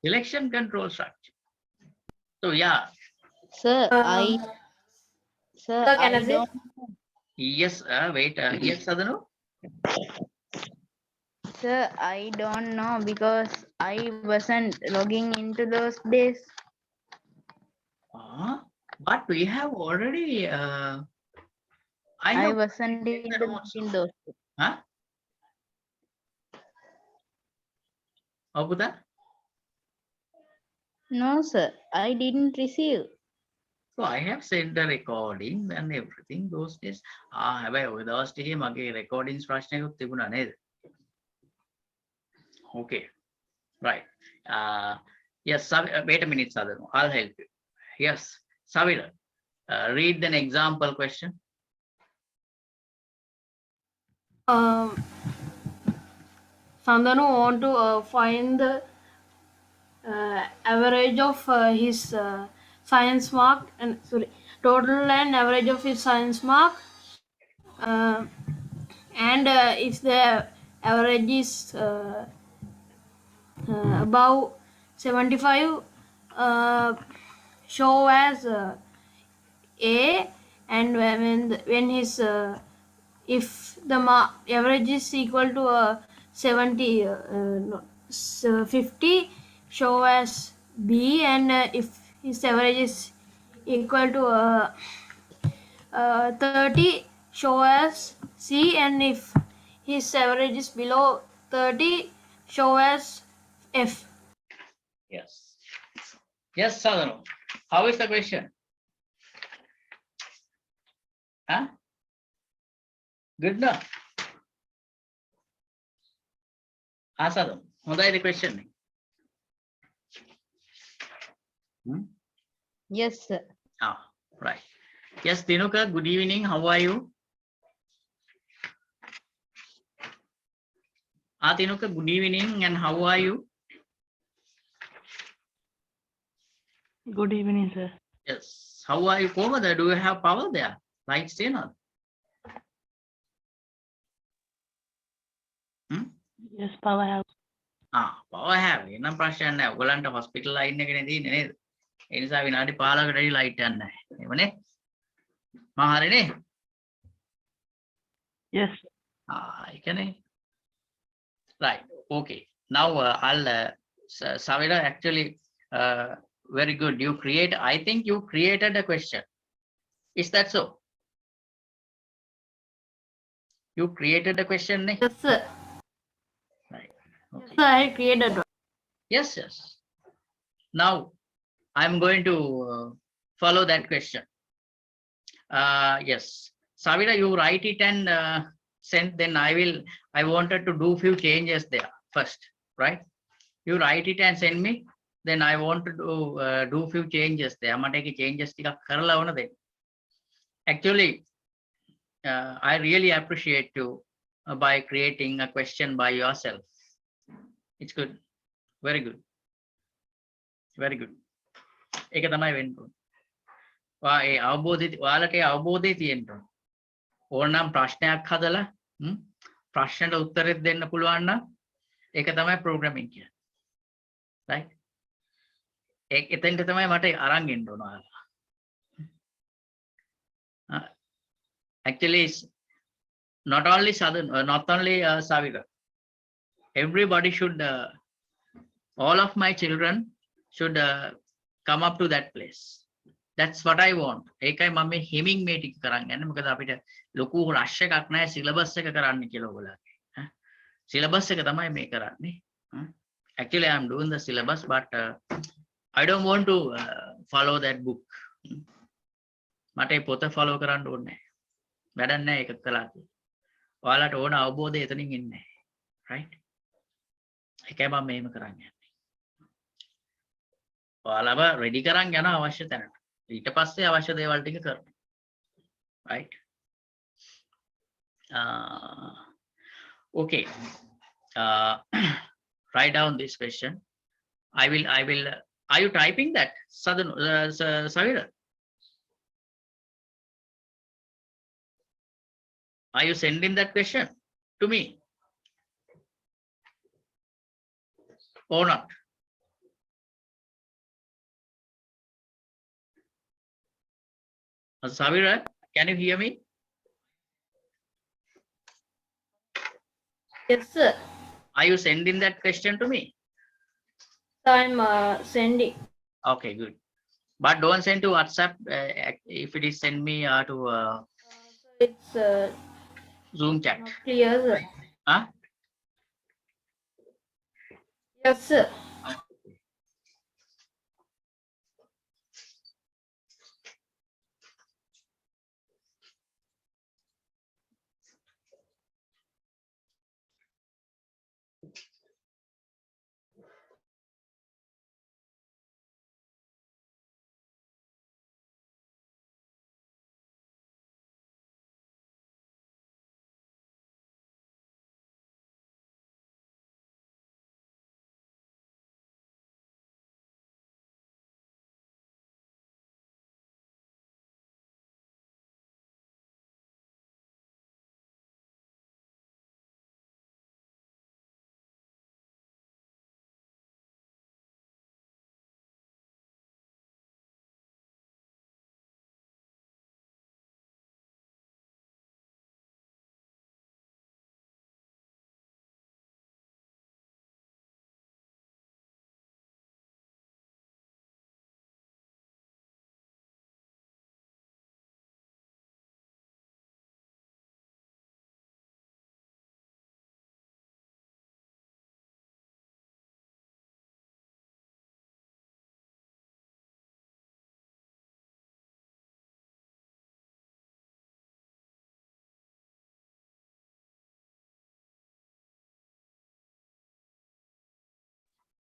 Selection control structure. So yeah. Sir, Sir, can I I say? don't. Yes, wait. Yes, Sadhanu? Sir, I don't know because I wasn't logging into those days. But we have already. I I have wasn't taken the notes. in those. Huh? Abuda? No, sir, I didn't receive. So I have sent the recording and everything those days. හැබැයි ඔය දවස් ටිකේ මගේ recordings ප්‍රශ්නයකුත් තිබුණා නේද? Okay. Right. Yes, wait a minute, Sadhanu. I'll help you. Yes, Savira. Read an example question. Sandanu want to find the average of his science mark and total and average of his science mark, and if the average is above 75, show as A, and when his if the average is equal to 70 50, show as B, and if his average is equal to 30, show as C, and if his average is below 30, show as F. Yes. Yes, Sadhanu. How is the question? Huh? Good enough. Sadhanu. Hondai the question. Yes, sir. Right. Yes, Dinuka, good evening. How are you? Dinuka, good evening, and how are you? Good evening, sir. Yes. How are you over there? Do you have power there? Lights still on? Yes, power have. Power have. එනම් ප්‍රශ්න නැහැ. ඔයගලන්ට hospital line එකනේ තියෙන්නේ නේද? ඒ නිසා විනාඩි 15කට වැඩි light යන්නේ නැහැ. එහෙමනේ? මා හරිනේ? Yes. ඒකනේ. Right. Okay. Now I'll Savira, actually very good. I think you created a question. Is that so? You created a question, ne? Yes, sir. Right. Okay. Yes, sir, I created one. Yes, yes. Now I'm going to follow that question. Yes. Savira, you write it and send, then I wanted to do few changes there first, right? You write it and send me, then I want to do few changes there. මට ඒකේ changes ටිකක් කරලා වුණා දෙන්න. Actually, I really appreciate you by creating a question by yourself. It's good. Very good. Very good. ඒක තමයි වෙන්න ඕනේ. ඔයාලට අවබෝධය තියෙන්න ඕනේ. ඕනනම් ප්‍රශ්නයක් හදලා ප්‍රශ්නට උත්තරෙත් දෙන්න පුළුවන් නම් ඒක තමයි programming කියන්නේ. Right? එතෙන්ට තමයි මට අරන් එන්න ඕන ඔයාලා. Actually, it's not only Savira. Everybody should, all of my children should come up to that place. That's what I want. ඒකයි මම මේ හිමින් මේ ටික කරන් යන්නේ. මොකද අපිට ලොකු රෂ් එකක් නැහැ සිලබස් එක කරන්න කියලා ඔයගොල්ලන්ගේ. සිලබස් එක තමයි මේ කරන්නේ. Actually, I'm doing the syllabus, but I don't want to follow that book. මට ඒ පොත follow කරන්න ඕනේ නැහැ. වැඩක් නැහැ ඒක කළා කියලා. ඔයාලට ඕන අවබෝධය එතනින් එන්නේ නැහැ. Right? ඒකයි මම මේම කරන් යන්නේ. ඔයාලව ready කරන් යන අවශ්‍ය තැනට. ඊට පස්සේ අවශ්‍ය දේවල් ටික කරන්න. Right? Okay. Write down this question. I will. Are you typing that, Savira? Are you sending that question to me? or not? Savira, can you hear me? Yes, sir. Are you sending that question to me? So I'm sending. Okay, good. But don't send to WhatsApp. If it is send me to So it's Zoom chat. not clear, sir. Huh? Yes, sir.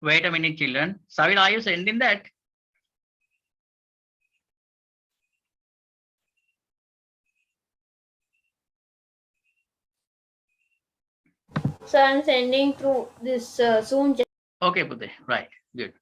Wait a minute, children. Savira, are you sending that? So I'm sending through this Zoom chat. Okay, Buddha. Right. Good.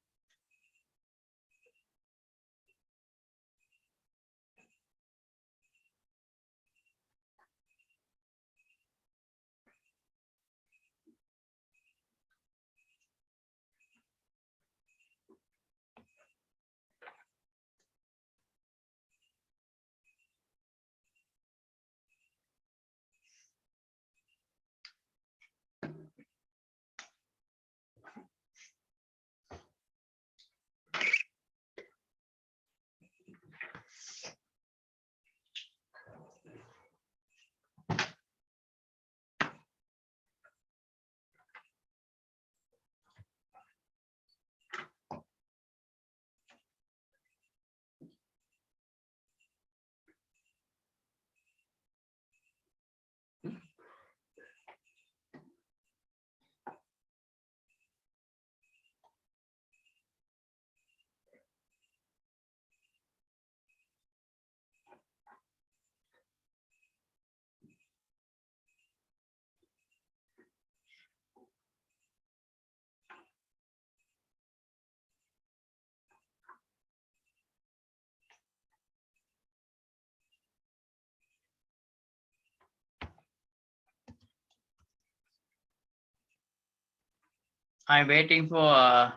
I'm waiting for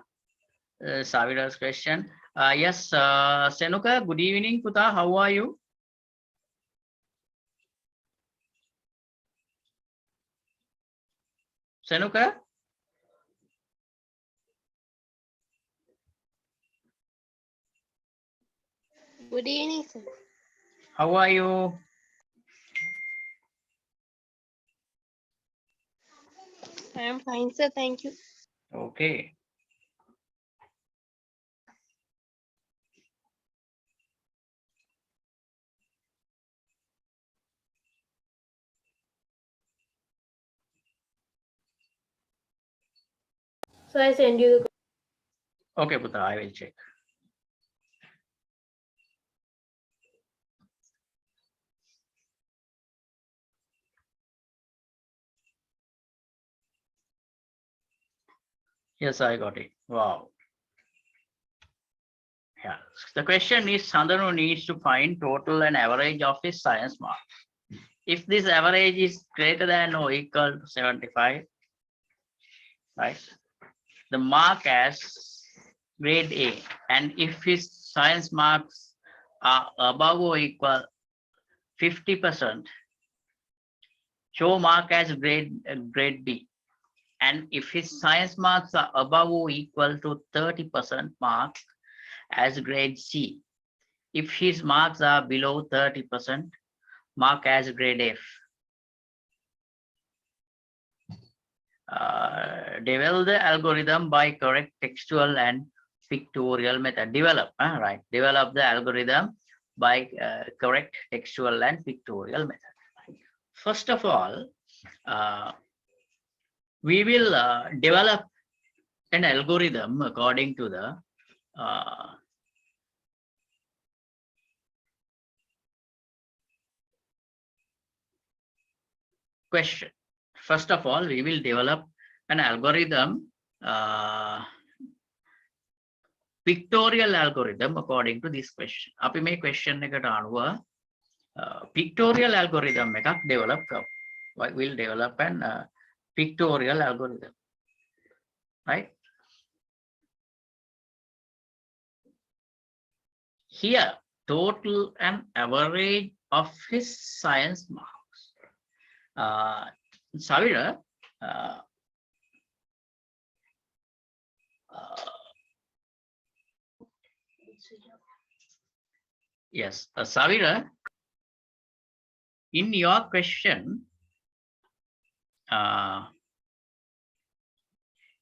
Savira's question. Yes, Senuka, good evening, Puta. How are you? Senuka? Good evening, sir. How are you? I am fine, sir. Thank you. Okay. So I send you the. Okay, Puta, I will check. Yes, I got it. Wow. Yeah. The question is Sandanu needs to find total and average of his science mark. If this average is greater than or equal to 75, right? the mark as grade A, and if his science marks are above or equal 50%, show mark as grade B. And if his science marks are above or equal to 30%, mark as grade C. If his marks are below 30%, mark as grade F. Develop the algorithm by correct textual and pictorial method. Develop the algorithm by correct textual and pictorial method. First of all, we will develop an algorithm according to the question. First of all, we will develop an algorithm, pictorial algorithm according to this question. අපි මේ question එකට අනුව pictorial algorithm එකක් develop කරමු. We'll develop an pictorial algorithm, right? Here, total and average of his science marks. Savira, yes, Savira, in your question,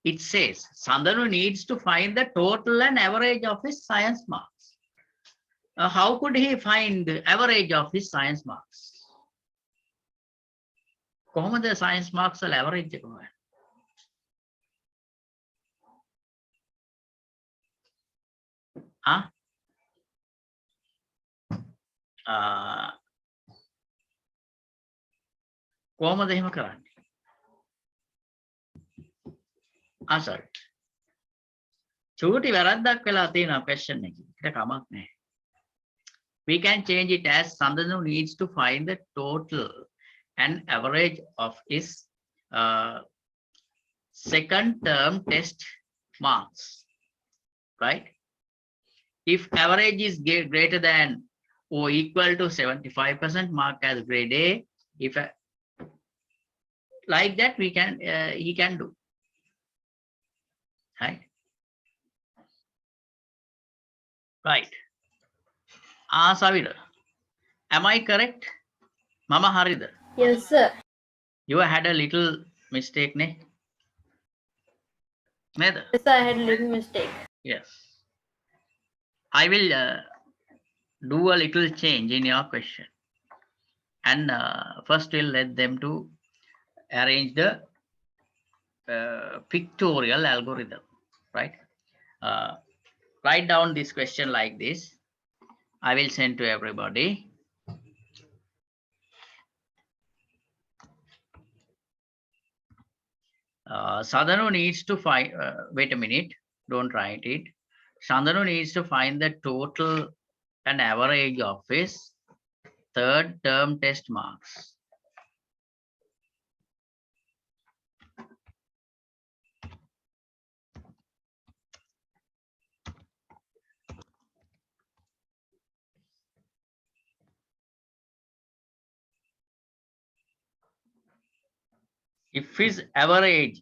it says Sandanu needs to find the total and average of his science marks. How could he find the average of his science marks? කොහොමද science marks වල average එක හොයන්නේ? කොහොමද එහෙම කරන්නේ? sorry. චූටි වැරද්දක් වෙලා තියෙනවා question එකේ. ඒක කමක් නැහැ. We can change it as Sandanu needs to find the total and average of his second term test marks, right? If average is greater than or equal to 75%, mark as grade A. If like that, we can he can do, right? Right. Savira, am I correct? Mama Harida. Yes, sir. You had a little mistake, ne? Nether? Yes, I had a little mistake. Yes. I will do a little change in your question. And first we'll let them to arrange the pictorial algorithm, right? Write down this question like this. I will send to everybody. Sadhanu needs to find, wait a minute, don't write it. Sadhanu needs to find the total and average of his third term test marks. If his average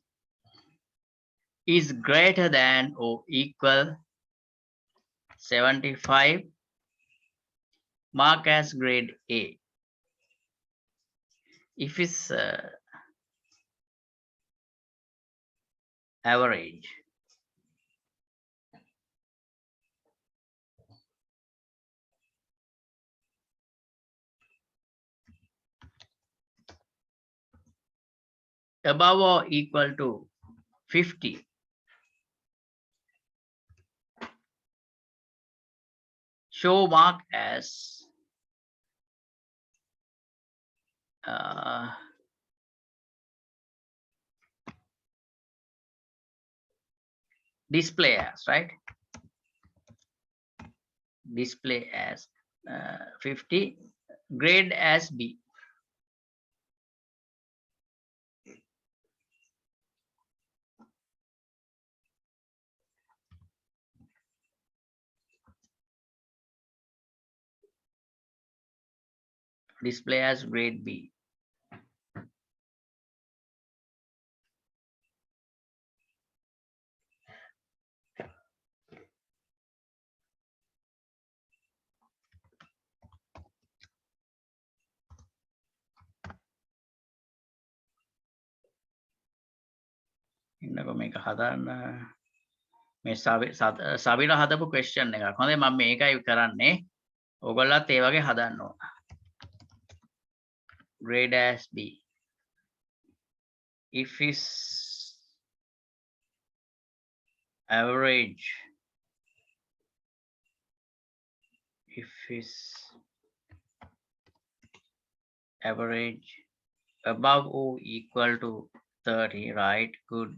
is greater than or equal 75, mark as grade A. If his average above or equal to 50, show mark as display as, right? Display as 50, grade as B. display as grade B. ඉන්නකො මේක හදන්න මේ සවිල හදපු question එකක්. හොඳයි මම මේකයි කරන්නේ. ඕගොල්ලත් ඒ වගේ හදන්න ඕන. grade as B. If is average, if is average above or equal to 30, right? Good.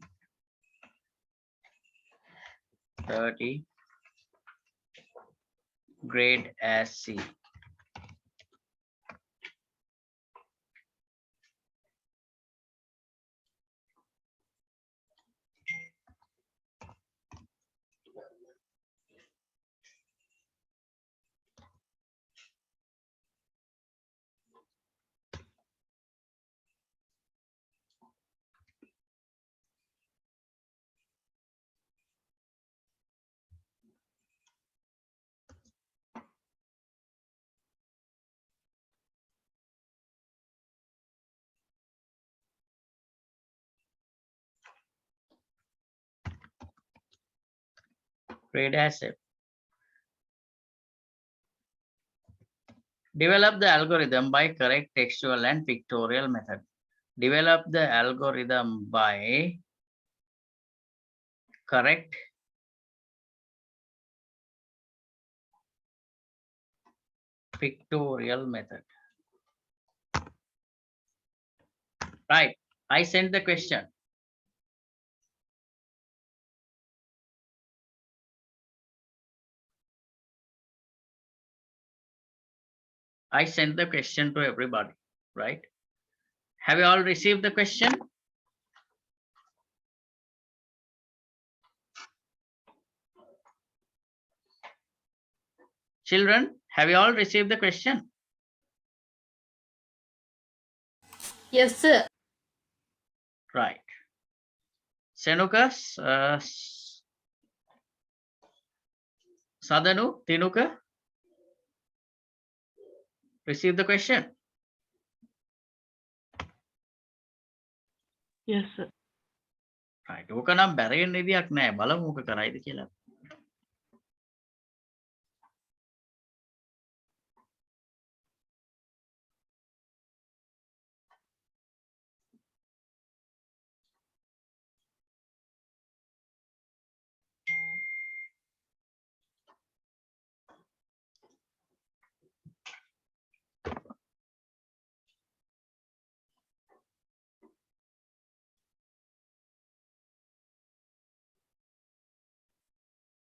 30, grade as C. Grade as F. Develop the algorithm by correct textual and pictorial method. Develop the algorithm by correct pictorial method. Right. I sent the question. I sent the question to everybody, right? Have you all received the question? Children, have you all received the question? Yes, sir. Right. Senukas, Sadanu, Tinuka, received the question. Yes, sir. Right. ඕක නම් බැරෙන්න විදියක් නෑ. බලමු මොක කරයිද කියලා.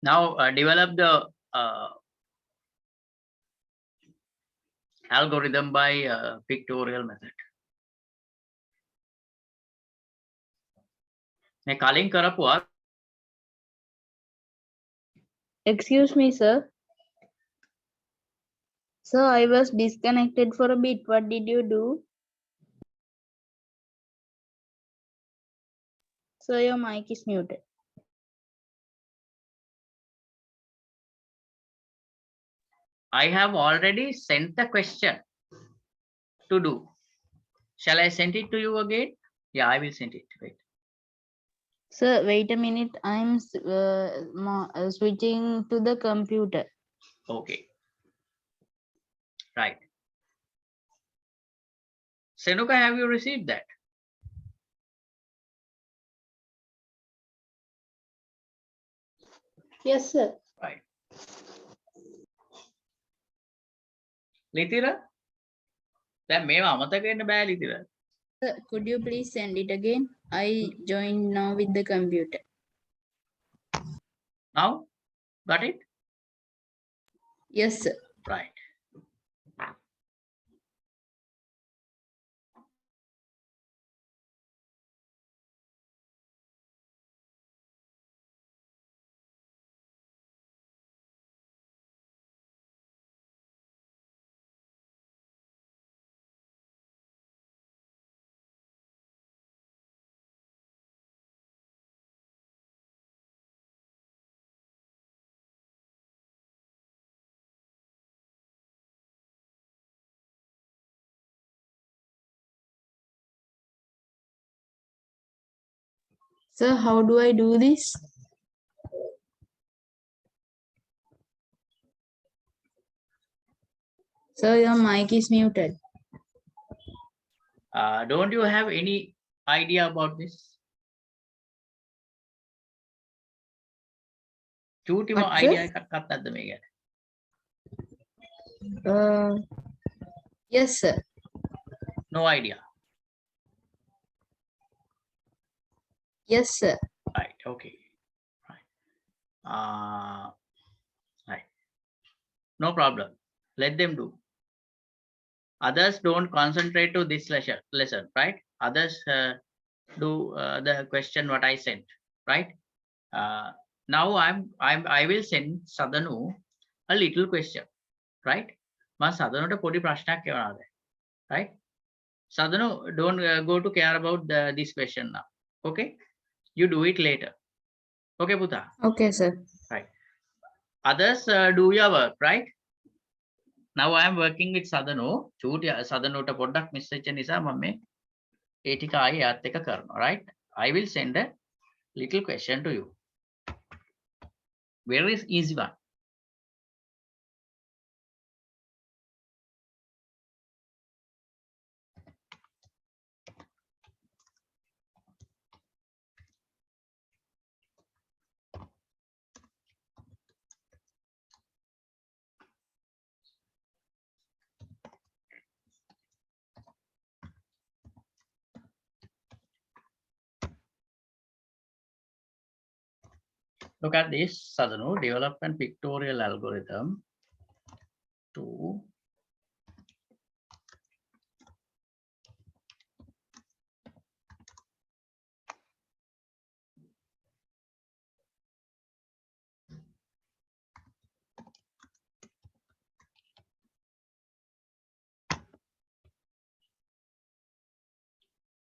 Now develop the algorithm by pictorial method. මේ කලින් කරපුවා Excuse me, sir. Sir, I was disconnected for a bit. What did you do? Sir, your mic is muted. I have already sent the question to do. Shall I send it to you again? Yeah, I will send it. Wait. Sir, wait a minute. I'm switching to the computer. Okay. Right. Senuka, have you received that? Yes, sir. Right. Litira? දැන් මේවා අමතක වෙන්න බෑ ලිතිර. Sir, could you please send it again? I joined now with the computer. Now? Got it? Yes, sir. Right. Sir, how do I do this? Sir, your mic is muted. Don't you have any idea about this? චූටිම What, sir? idea එකක් අත්තක්ද මේ ගැන? Yes, sir. No idea. Yes, sir. Right. Okay. Right. Right. No problem. Let them do. Others don't concentrate to this lesson, right? Others do the question what I sent, right? Now I will send Sadhanu a little question, right? මම සදනුට පොඩි ප්‍රශ්නයක් එවනවාද? Right? Sadhanu, don't go to care about this question now. Okay? You do it later. Okay, Puta? Okay, sir. Right. Others do your work, right? Now I am working with Sadhanu. චූටි සදනුට පොඩ්ඩක් miss වෙච්ච නිසා මම මේ ඒ ටික ආයේ යාත් එක කරනවා, right? I will send a little question to you. Very easy one. Look at this, Sadhanu, develop an pictorial algorithm to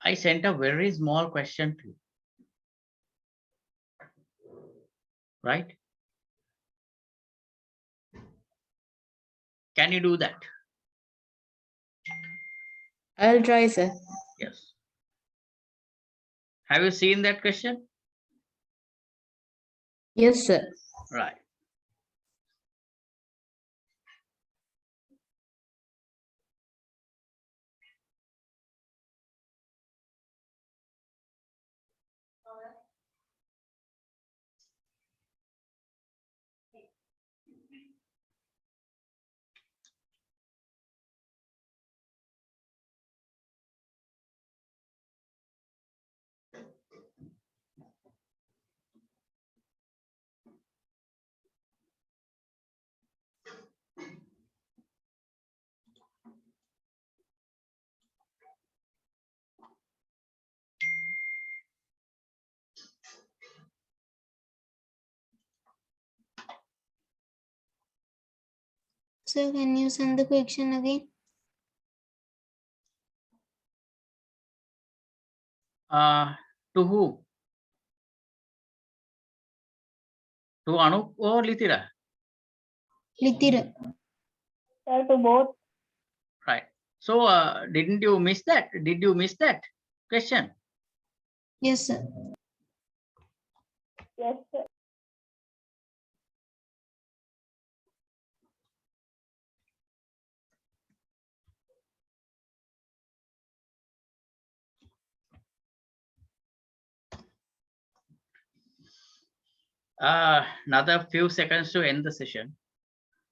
I sent a very small question to you. Right? Can you do that? I'll try, sir. Yes. Have you seen that question? Yes, sir. Right. Sir, can you send the question again? To who? To Anup or Litira? Litira. Sir, to both. Right. So didn't you miss that? Did you miss that question? Yes, sir. Yes, sir. Another few seconds to end the session.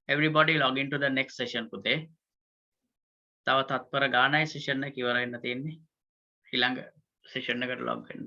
Everybody log into the next session පුතේ. තව තත්පර ගානයි session එක ඉවර වෙන්න තියෙන්නේ. ඊළඟ session එකට log වෙන්න.